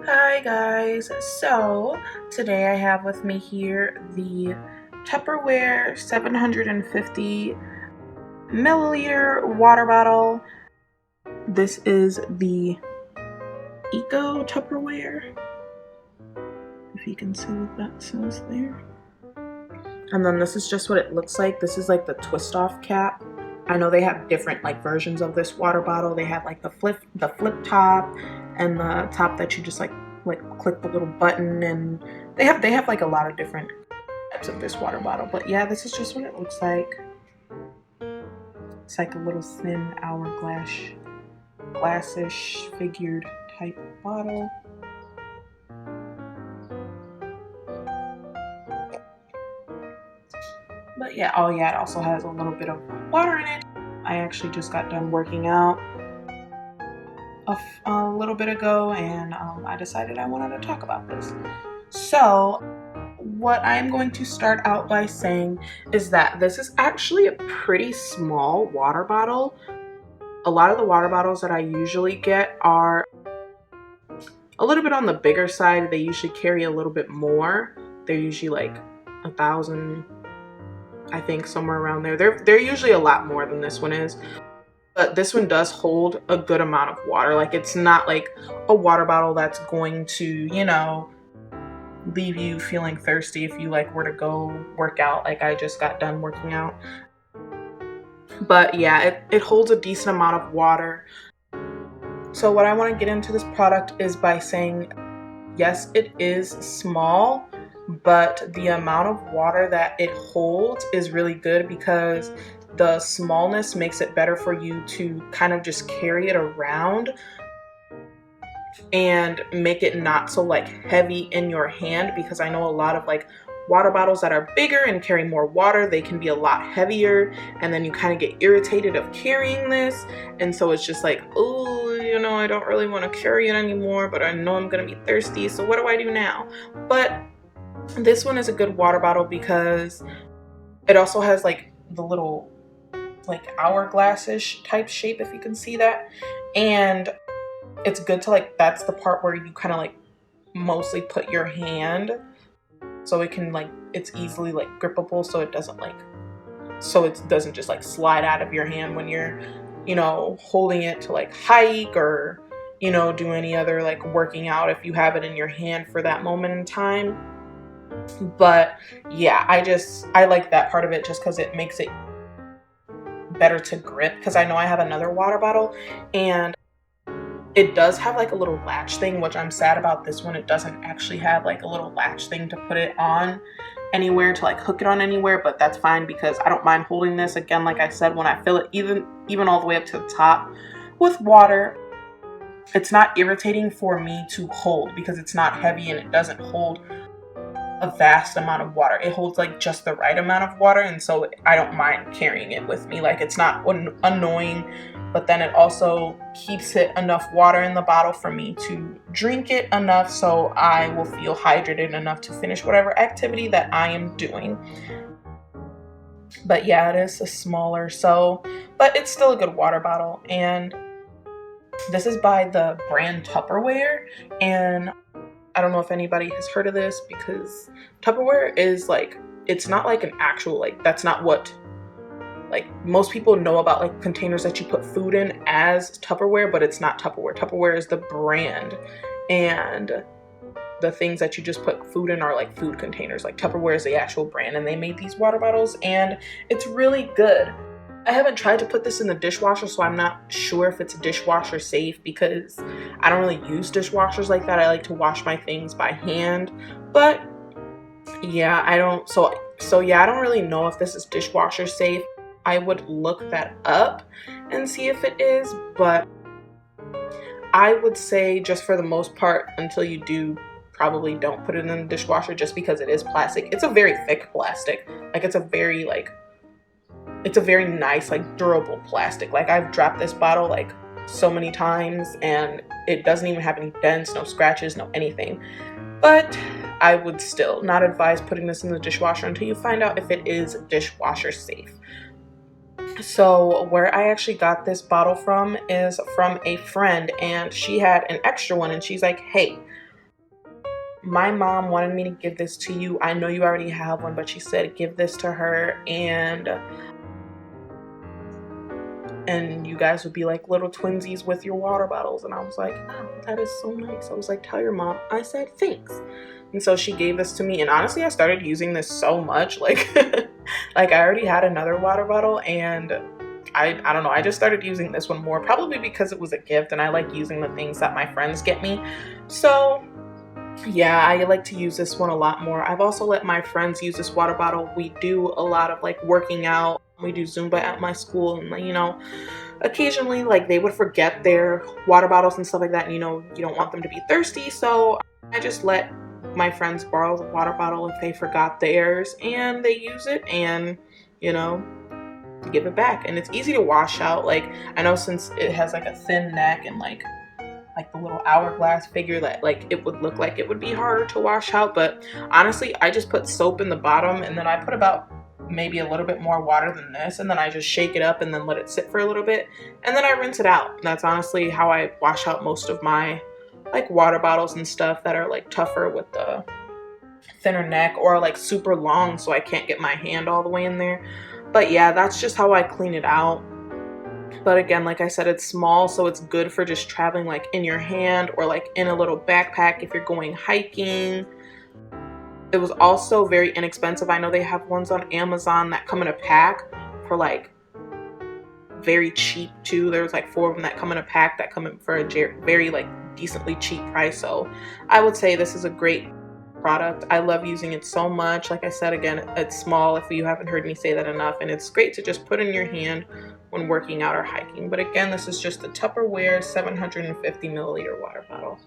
Hi guys, so today I have with me here the Tupperware 750 milliliter water bottle. This is the Eco Tupperware, if you can see what that says there. And then this is just what it looks like. This is like the twist off cap. I know they have different like versions of this water bottle. They have like the flip top and the top that you just like click the little button, and they have like a lot of different types of this water bottle. But yeah, this is just what it looks like. It's like a little thin hourglass glassish figured type bottle. But yeah, oh yeah, it also has a little bit of water in it. I actually just got done working out a little bit ago, and I decided I wanted to talk about this. So what I'm going to start out by saying is that this is actually a pretty small water bottle. A lot of the water bottles that I usually get are a little bit on the bigger side. They usually carry a little bit more. They're usually like 1,000, I think, somewhere around there. They're usually a lot more than this one is. But this one does hold a good amount of water. Like, it's not like a water bottle that's going to, you know, leave you feeling thirsty if you like were to go work out like I just got done working out. But yeah, it holds a decent amount of water. So what I want to get into this product is by saying, yes, it is small, but the amount of water that it holds is really good because the smallness makes it better for you to kind of just carry it around and make it not so like heavy in your hand, because I know a lot of like water bottles that are bigger and carry more water, they can be a lot heavier, and then you kind of get irritated of carrying this, and so it's just like, oh, you know, I don't really want to carry it anymore, but I know I'm gonna be thirsty, so what do I do now? But this one is a good water bottle because it also has like the little like hourglass-ish type shape, if you can see that, and it's good to like, that's the part where you kind of like mostly put your hand, so it can like, it's easily like grippable, so it doesn't just like slide out of your hand when you're, you know, holding it to like hike or, you know, do any other like working out if you have it in your hand for that moment in time. But yeah, I like that part of it just because it makes it better to grip, because I know I have another water bottle and it does have like a little latch thing, which I'm sad about this one. It doesn't actually have like a little latch thing to put it on anywhere, to like hook it on anywhere, but that's fine because I don't mind holding this. Again, like I said, when I fill it even all the way up to the top with water, it's not irritating for me to hold because it's not heavy and it doesn't hold a vast amount of water. It holds like just the right amount of water, and so I don't mind carrying it with me. Like, it's not annoying, but then it also keeps it enough water in the bottle for me to drink it enough so I will feel hydrated enough to finish whatever activity that I am doing. But yeah, it is a smaller, but it's still a good water bottle. And this is by the brand Tupperware, and I don't know if anybody has heard of this, because Tupperware is like, it's not like an actual, like, that's not what, like, most people know about like containers that you put food in as Tupperware, but it's not Tupperware. Tupperware is the brand, and the things that you just put food in are like food containers. Like, Tupperware is the actual brand, and they made these water bottles, and it's really good. I haven't tried to put this in the dishwasher, so I'm not sure if it's dishwasher safe because I don't really use dishwashers like that. I like to wash my things by hand. But yeah, I don't really know if this is dishwasher safe. I would look that up and see if it is, but I would say just for the most part, until you do, probably don't put it in the dishwasher, just because it is plastic. It's a very thick plastic. Like, it's a very nice, like, durable plastic. Like, I've dropped this bottle like so many times and it doesn't even have any dents, no scratches, no anything. But I would still not advise putting this in the dishwasher until you find out if it is dishwasher safe. So where I actually got this bottle from is from a friend, and she had an extra one, and she's like, hey, my mom wanted me to give this to you. I know you already have one, but she said give this to her, and you guys would be like little twinsies with your water bottles. And I was like, oh, that is so nice. I was like, tell your mom I said thanks. And so she gave this to me, and honestly I started using this so much, like like I already had another water bottle, and I don't know, I just started using this one more, probably because it was a gift and I like using the things that my friends get me. So yeah, I like to use this one a lot more. I've also let my friends use this water bottle. We do a lot of like working out. We do Zumba at my school, and you know, occasionally like they would forget their water bottles and stuff like that, and you know, you don't want them to be thirsty. So I just let my friends borrow the water bottle if they forgot theirs and they use it, and you know, give it back. And it's easy to wash out. Like I know since it has like a thin neck and like the little hourglass figure, that like it would look like it would be harder to wash out, but honestly I just put soap in the bottom, and then I put about maybe a little bit more water than this, and then I just shake it up and then let it sit for a little bit, and then I rinse it out. That's honestly how I wash out most of my like water bottles and stuff that are like tougher with the thinner neck, or like super long so I can't get my hand all the way in there. But yeah, that's just how I clean it out. But again, like I said, it's small, so it's good for just traveling like in your hand, or like in a little backpack if you're going hiking. It was also very inexpensive. I know they have ones on Amazon that come in a pack for like very cheap too. There's like 4 of them that come in a pack that come in for a very like decently cheap price. So I would say this is a great product. I love using it so much. Like I said, again, it's small if you haven't heard me say that enough, and it's great to just put in your hand when working out or hiking. But again, this is just the Tupperware 750 milliliter water bottle.